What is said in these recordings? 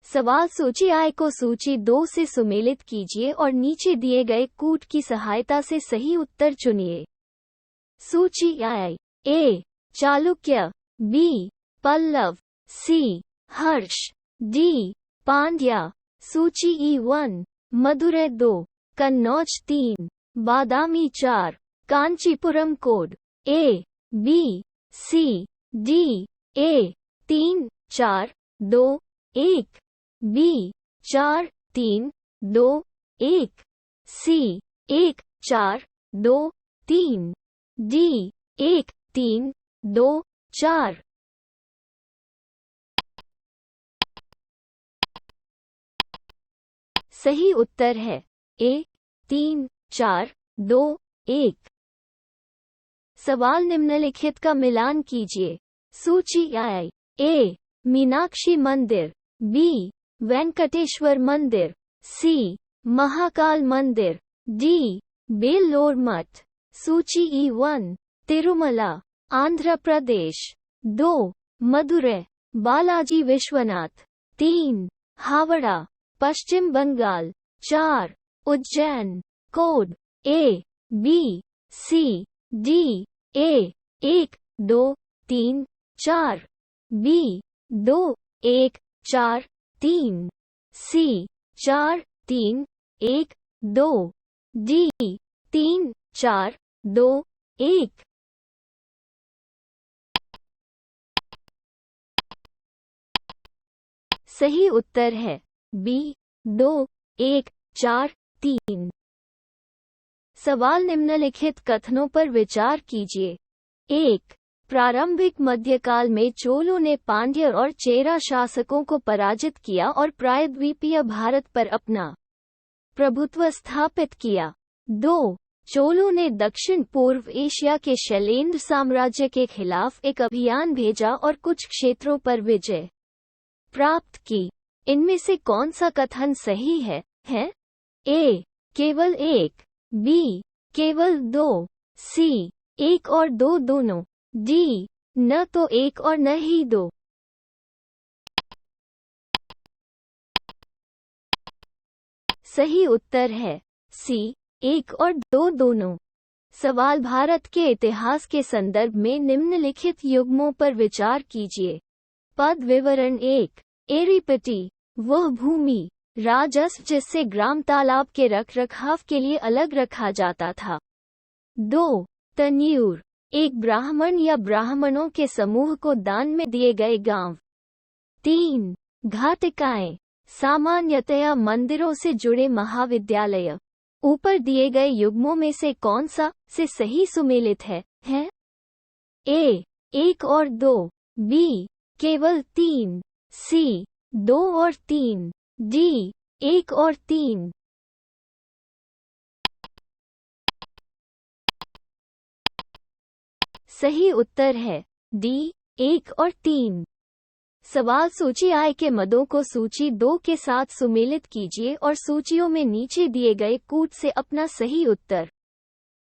सवाल सूची I को सूची 2 से सुमेलित कीजिए और नीचे दिए गए कूट की सहायता से सही उत्तर चुनिए। सूची I A. Chalukya, B. Pallav, C. Harsh, D. Pandya. सूची E1 Madurai 2, Kannauj 3, Badami 4, Kanchipuram code A, B, C, D, A 3, 4, 2, 1, B 4, 3, 2, 1, C 1, 4, 2, 3, D 1, 3, 2, 4। सही उत्तर है A 3, 4, 2, 1। सवाल निम्नलिखित का मिलान कीजिए। सूची I A. मीनाक्षी मंदिर, B. वेंकटेश्वर मंदिर, C. महाकाल मंदिर, D. बेल्लोर मठ। सूची E1 Tirumala, Andhra Pradesh, 2. Madurai, Balaji Vishwanath, 3. Howrah, Paschim Bengal, 4. Ujjain. Code A, B, C, D, A 1, 2, 3, 4, B 2, 1, 4, 3, C 4, 3, 1, 2, D 3, 4, 2, 1। सही उत्तर है B 2, 1, 4, 3। सवाल निम्नलिखित कथनों पर विचार कीजिए। 1. प्रारंभिक मध्यकाल में चोलों ने पांड्य और चेरा शासकों को पराजित किया और प्रायद्वीपीय भारत पर अपना प्रभुत्व स्थापित किया। 2. चोलों ने दक्षिण पूर्व एशिया के शैलेंद्र साम्राज्य के खिलाफ एक अभियान भेजा और कुछ क्षेत्रों पर विजय प्राप्त की। इनमें से कौन सा कथन सही है? A. केवल 1, B. केवल 2, C. 1 और 2 दोनों, D. न तो 1 और न ही 2। सही उत्तर है C. 1 और 2 दोनों। सवाल भारत के इतिहास के संदर्भ में निम्नलिखित युग्मों पर विचार कीजिए। पद विवरण 1. एरीपटी, वह भूमि राजस्व जिससे ग्राम तालाब के रखरखाव के लिए अलग रखा जाता था। 2. तन्यूर, एक ब्राह्मण या ब्राह्मणों के समूह को दान में दिए गए गांव। 3. घाटिकाएं, सामान्यतया मंदिरों से जुड़े महाविद्यालय। ऊपर दिए गए युग्मों में से कौन सा से सही सुमेलित है? A. 1 और 2, B. केवल 3, C. 2 और 3, D. 1 और 3। सही उत्तर है D. 1 और 3। सवाल सूची I के मदों को सूची 2 के साथ सुमेलित कीजिए और सूचियों में नीचे दिए गए कूट से अपना सही उत्तर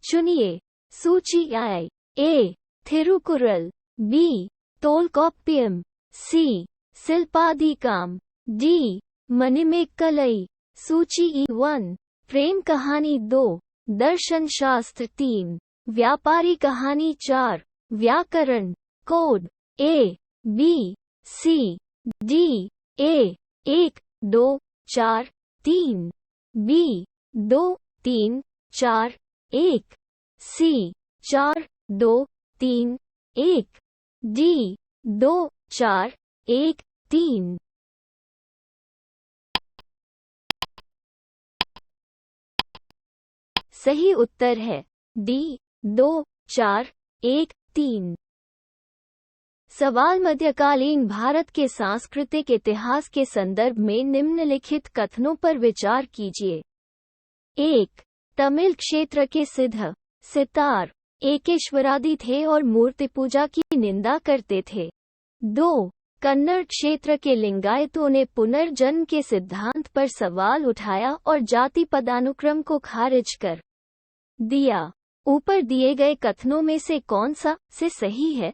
चुनिए। सूची I A. Thirukkural, B. तोलकोप्पियम, C. शिल्पादिकाम, D. मणिमेक्कलई। सूची E1 प्रेम कहानी 2, दर्शन शास्त्र 3, व्यापारी कहानी 4, व्याकरण। Code A, B, C, D, A 1, 2, 4, 3, B 2, 3, 4, 1, C 4, 2, 3, 1, D 2, 4, 1, 3। सही उत्तर है D 2, 4, 1, 3। सवाल मध्यकालीन भारत के सांस्कृतिक इतिहास के संदर्भ में निम्नलिखित कथनों पर विचार कीजिए। 1. तमिल क्षेत्र के सिद्ध सितार एकेश्वरादि थे और मूर्ति पूजा की निंदा करते थे। 2. कन्नड़ क्षेत्र के लिंगायतों ने पुनर्जन्म के सिद्धांत पर सवाल उठाया और जाति पदानुक्रम को खारिज कर दिया। ऊपर दिए गए कथनों में से कौन सा से सही है?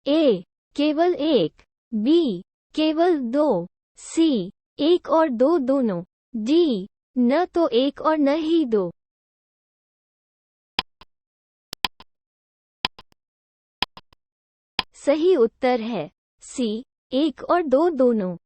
A. केवल 1, B. केवल 2, सी, एक और दो दोनों। डी, न तो एक और न ही दो। सही उत्तर है सी, एक और दो दोनों।